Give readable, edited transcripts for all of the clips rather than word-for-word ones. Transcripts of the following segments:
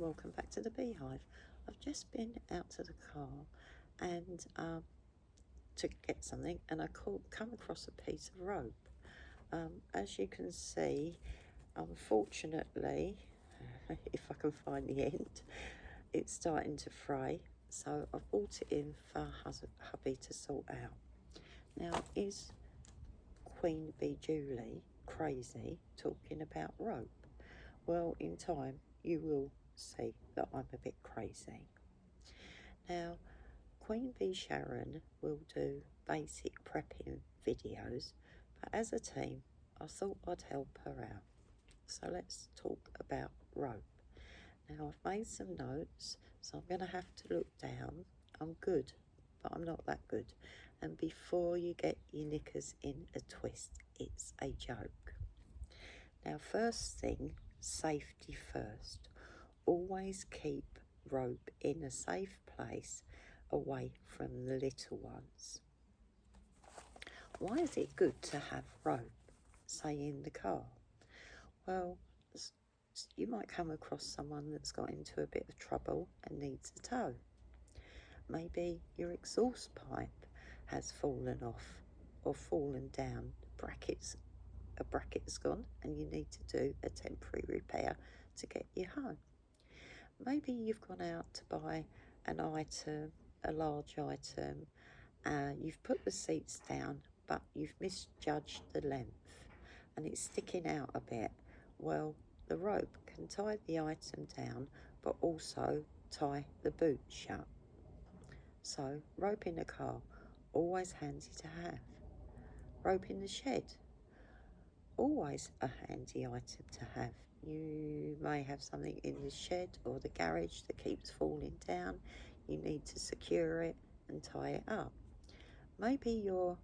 and welcome back to the Beehive. I've just been out to the car and to get something, and I come across a piece of rope. As you can see, unfortunately, if I can find the end, it's starting to fray. So I've brought it in for hubby to sort out. Now, is Queen Bee Julie crazy talking about rope? Well, in time, you will see that I'm a bit crazy. Now, Queen Bee Sharon will do basic prepping videos, but as a team, I thought I'd help her out. So let's talk about rope. Now, I've made some notes, so I'm going to have to look down. I'm good, but I'm not that good. And before you get your knickers in a twist, it's a joke. Now, first thing, safety first. Always keep rope in a safe place away from the little ones. Why is it good to have rope, say in the car? Well, you might come across someone that's got into a bit of trouble and needs a tow. Maybe your exhaust pipe has fallen off or fallen down. A bracket's gone and you need to do a temporary repair to get you home. Maybe you've gone out to buy an item, a large item, you've put the seats down, but you've misjudged the length and it's sticking out a bit. Well, the rope can tie the item down, but also tie the boot shut. So, rope in the car, always handy to have. Rope in the shed, always a handy item to have. You may have something in the shed or the garage that keeps falling down. You need to secure it and tie it up. Maybe you're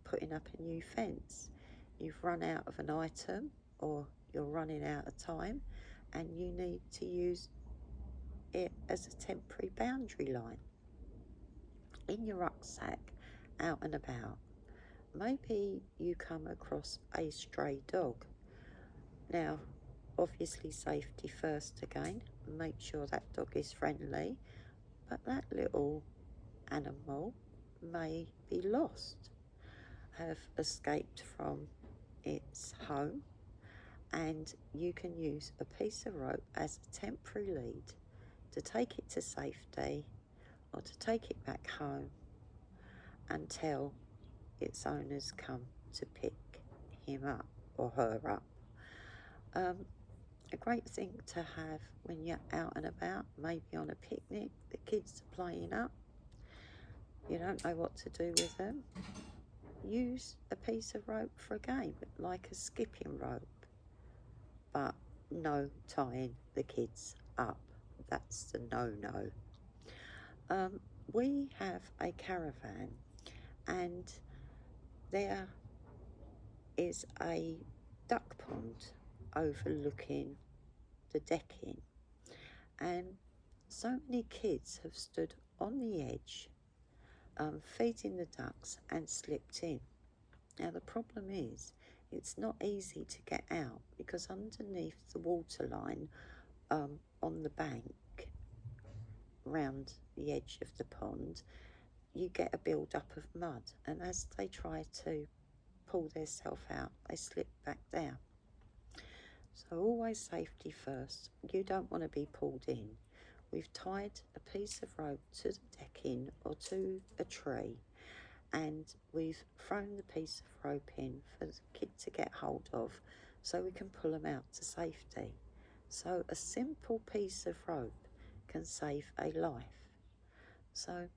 putting up a new fence. You've run out of an item or you're running out of time and you need to use it as a temporary boundary line. In your rucksack, out and about. Maybe you come across a stray dog. Now, obviously safety first again. Make sure that dog is friendly, but that little animal may be lost, have escaped from its home, and you can use a piece of rope as a temporary lead to take it to safety or to take it back home until its owners come to pick him up or her up. A great thing to have when you're out and about, maybe on a picnic, the kids are playing up, you don't know what to do with them. Use a piece of rope for a game, like a skipping rope, but no tying the kids up. That's the no-no. We have a caravan and there is a duck pond overlooking the decking, and so many kids have stood on the edge feeding the ducks and slipped in. Now the problem is it's not easy to get out because underneath the water line on the bank round the edge of the pond you get a build up of mud, and as they try to pull themselves out they slip back down. So always safety first. You don't want to be pulled in. We've tied a piece of rope to the decking or to a tree and we've thrown the piece of rope in for the kid to get hold of so we can pull them out to safety. So a simple piece of rope can save a life. So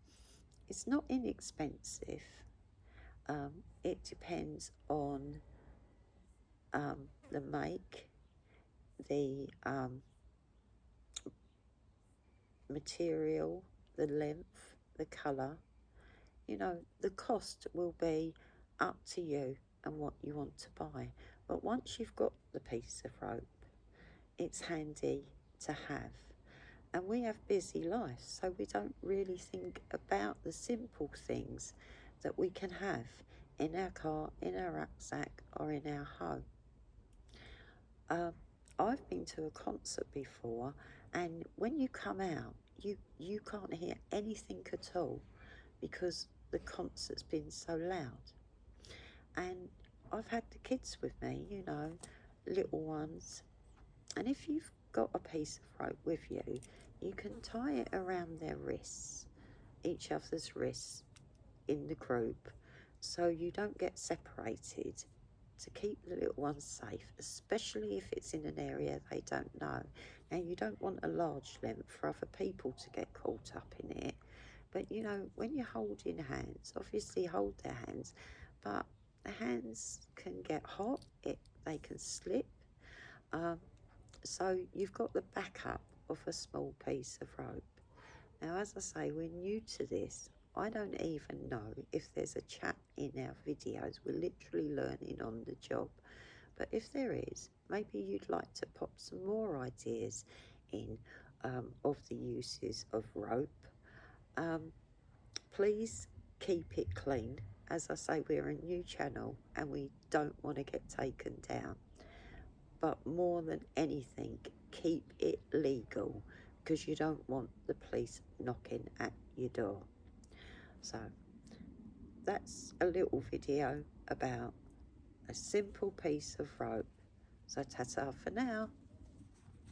it's not inexpensive. It depends on the make, the material, the length, the colour. You know, the cost will be up to you and what you want to buy. But once you've got the piece of rope, it's handy to have. And we have busy lives, so we don't really think about the simple things that we can have in our car, in our rucksack, or in our home. I've been to a concert before and when you come out, you can't hear anything at all because the concert's been so loud. And I've had the kids with me, you know, little ones, and if you've got a piece of rope with you, you can tie it around their wrists, each other's wrists in the group, so you don't get separated, to keep the little ones safe, especially if it's in an area they don't know. Now, you don't want a large length for other people to get caught up in it, but you know, when you're holding hands, obviously hold their hands, but the hands can get hot, they can slip, so you've got the backup of a small piece of rope. Now, as I say, we're new to this. I don't even know if there's a chat in our videos. We're literally learning on the job. But if there is, maybe you'd like to pop some more ideas in of the uses of rope. Please keep it clean. As I say, we're a new channel and we don't want to get taken down. But more than anything, keep it legal, because you don't want the police knocking at your door. So that's a little video about a simple piece of rope. So ta-ta for now.